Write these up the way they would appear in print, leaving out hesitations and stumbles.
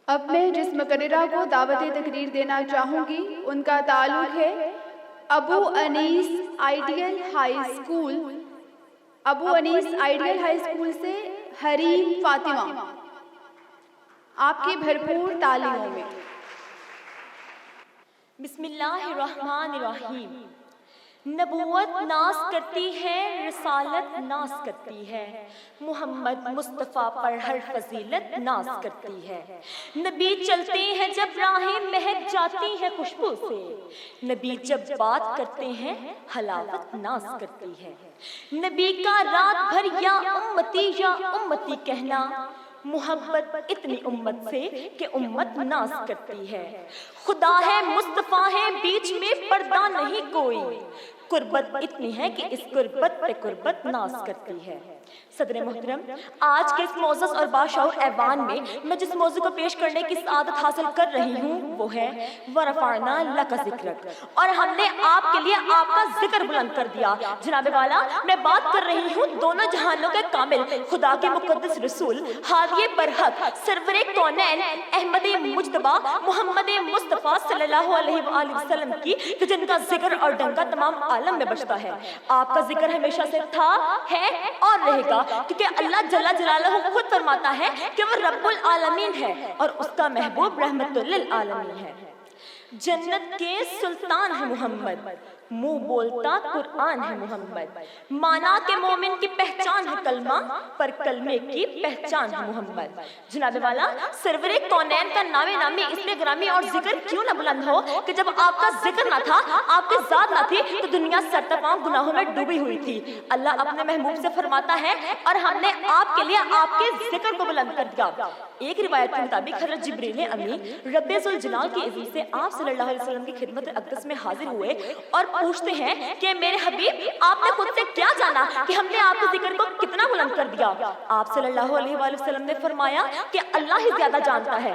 اب میں جس مقررہ کو دعوت تقریر دینا چاہوں گی ان کا تعلق ہے ابو انیس آئیڈیل ہائی اسکول، ابو انیس آئیڈیل ہائی اسکول سے حریم فاطمہ، آپ کی بھرپور تعلیموں میں۔ بسم اللہ الرحمن الرحیم۔ نبوت ناز کرتی ہے، رسالت ناز کرتی ہے، محمد مصطفیٰ پر ہر فضیلت ناز کرتی ہے۔ نبی چلتے ہیں جب راہیں مہک جاتی ہیں خوشبو سے، نبی جب بات کرتے ہیں حلاوت ناز کرتی ہے۔ نبی کا رات بھر یا امتی کہنا، محبت اتنی امت سے کہ امت ناز کرتی ہے۔ خدا ہے مصطفیٰ ہے بیچ میں پردہ نہیں کوئی، قربت اتنی ہے کہ اس قربت پہ قربت ناز کرتی ہے۔ صدر محترم، آج کے اس معزز اور باشعور ایوان میں میں جس موضوع کو پیش کرنے کی سعادت حاصل کر رہی ہوں وہ ہے وَرَفَعْنَا لَكَ ذِكْرَكَ، اور ہم نے آپ کے لیے آپ کا ذکر بلند کر دیا۔ جناب والا، میں بات کر رہی ہوں دونوں جہانوں کے کامل خدا کے مقدس رسول ہادی برحق سرور کونین احمد مجتبیٰ محمد مصطفیٰ صلی اللہ علیہ وآلہ وسلم کی، کہ جن کا ذکر اور ڈنکا تمام عالم میں بجتا ہے۔ آپ کا ذکر ہمیشہ سے تھا، ہے اور رہے گا، کیونکہ اللہ جل جلالہ خود فرماتا ہے کہ وہ رب العالمین ہے اور اس کا محبوب رحمت للعالمین ہے۔ جنت کے سلطان ہے محمد، منہ بولتا قرآن ہے محمد، مانا کہ مومن کی پہچان ہے کلمہ، پر کلمے کی پہچان ہے محمد۔ جناب والا، سرور کونین کا نامی اس میں گرامی اور ذکر کیوں نہ بلند ہو کہ جب آپ کا ذکر نہ تھا، آپ کی ذات نہ تھی، تو دنیا سر تپاں گناہوں میں ڈوبی ہوئی تھی۔ اللہ اپنے محبوب سے فرماتا ہے اور ہم نے آپ کے لیے آپ کے ذکر کو بلند کر دیا۔ ایک روایت کے مطابق حضرت جبریل امی رب ذوالجلال کی اذن سے آپ صلی اللہ علیہ وسلم کی خدمت اقدس میں حاضر ہوئے اور پوچھتے ہیں کہ میرے حبیب، آپ نے خود سے کیا جانا کہ ہم نے آپ کے ذکر کو کتنا بلند کر دیا؟ آپ صلی اللہ علیہ وآلہ وسلم نے فرمایا کہ اللہ ہی زیادہ جانتا ہے۔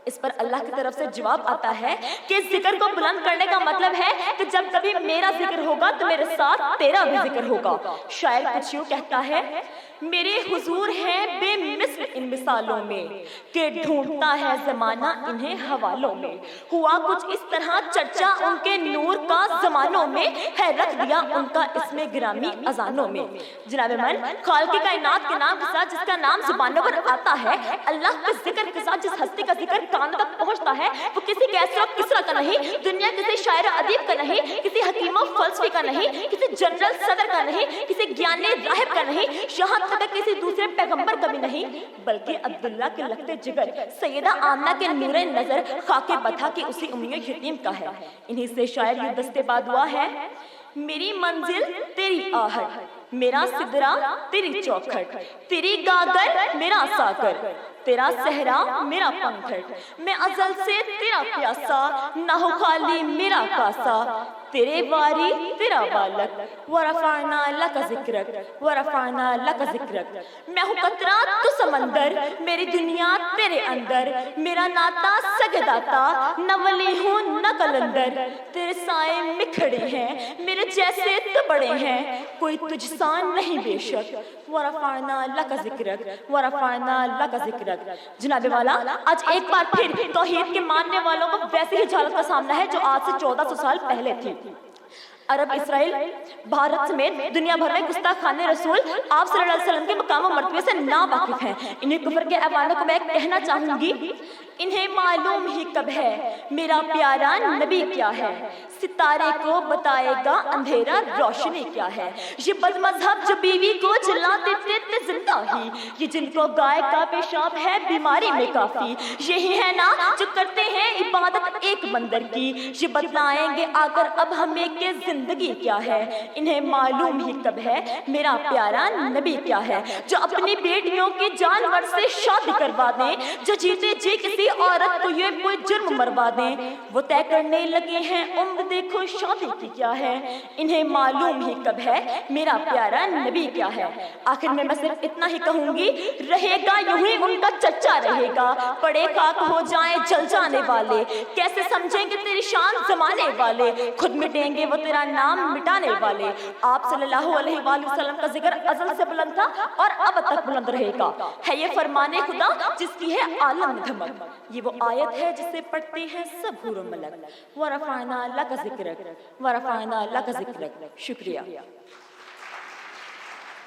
اس پر اللہ کی طرف سے جواب آتا ہے کہ ذکر کو بلند کرنے کا مطلب ہے کہ جب کبھی میرا ذکر ہوگا تو میرے ساتھ تیرا بھی ذکر ہوگا۔ شاعر کچھ یوں کہتا ہے، میرے حضور ہیں بے مثل ان مثالوں میں کہ ڈھونڈتا ہے زمانہ انہیں حوالوں میں۔ ہوا کچھ اس طرح چرچا ان کے نور کا زمانوں میں، ہے رکھ دیا ان کا اسم گرامی اذانوں میں۔ جناب من، خالق کائنات کے نام کے ساتھ جس کا نام زبانوں پر آتا ہے، اللہ کے ذکر کے ساتھ جس ہستی کا ذکر کان تک پہنچتا ہے، وہ کسی کیسر کسرا کا نہیں، دنیا کسی شاعر ادیب کا نہیں، کسی حکیم و فلسفی کا نہیں، کسی جنرل صدر کا نہیں، کسی گیانی راہب کا نہیں، یہاں تک کسی دوسرے پیغمبر کا بھی نہیں، بلکہ عبداللہ کے لخت جگر سیدہ آمنہ کے نور نظر خاک بطھا کی اسی امی یتیم کا ہے۔ انہی سے شاعر یہ دستے بعد ہوا ہے، میری منزل تیری آہٹ، میرا سدرا تیری چوکھٹ، تیری گاگر میرا ساگر، تیرا صحرا میرا پنکھٹ، میں ازل سے تیرا پیاسا، نہ ہو خالی میرا کاسا، تیرے واری تیرا بالک، ورفعنا لک ذکرک، ورفعنا لک ذکرک۔ میں ہوں قطرہ تو سمندر، میری دنیا تیرے اندر، میرا ناتا سگ داتا، نہ ولی ہوں نہ کلندر، تیرے سائے مکھڑے ہیں، میرے جیسے تو بڑے ہیں، کوئی تجھ سا نہیں بے شک، ورفعنا لک ذکرک، ورفعنا لک ذکرک۔ جناب والا، آج ایک بار پھر توحید کے ماننے والوں کو ویسے ہی جھالت کا سامنا ہے جو آج سے 1400 سال پہلے تھی۔ عرب، اسرائیل، بھارت سمیت دنیا بھر میں گستاخان رسول آپ صلی اللہ علیہ وسلم کے مقام و مرتبے سے ناواقف ہیں۔ انہیں کفر کے ایوانوں کو میں کہنا چاہوں گی، انہیں معلوم ہی کب ہے میرا پیارا نبی کیا ہے، ستارے کو بتائے گا اندھیرا روشنی کیا ہے۔ یہ بد مذہب جو بیوی کو جلا دیتے تھے زندہ ہی، یہ جن کو گائے کا پیشاب ہے بیماری میں کافی، یہی ہے نا جو کرتے ہیں عبادت ایک بندر کی، یہ بتلائیں گے آ کر اب ہمیں کہ زندگی کیا ہے۔ انہیں معلوم ہی کب ہے میرا پیارا نبی کیا ہے، جو اپنی بیٹیوں کی جانور سے شادی کروا دیں، جو جیتے جی کسی عورت کو یہ کوئی جرم مروا دیں، وہ طے کرنے لگے ہیں عمر دیکھو شادی کی کیا ہے۔ انہیں معلوم ہی کب ہے میرا پیارا نبی کیا ہے۔ آخر میں صرف اتنا ہی کہوں گی، رہے گا یوں ہی ان کا چچا رہے گا، پڑے خاک ہو جائیں جل جانے والے، کیسے سمجھیں گے تیری شان زمانے والے، خود مٹیں گے وہ تیرا نام مٹانے والے۔ آپ صلی اللہ علیہ وآلہ وسلم کا ذکر ازل سے بلند تھا اور اب تک بلند رہے گا، ہے یہ فرمانے خدا جس کی ہے عالم میں دھمک۔ یہ وہ آیت ہے جسے پڑھتے ہیں سب حور و ملک۔ وَرَفَعْنَا لَكَ ذِكْرَكَ وَرَفَعْنَا لَكَ ذِكْرَكَ۔ شکریہ۔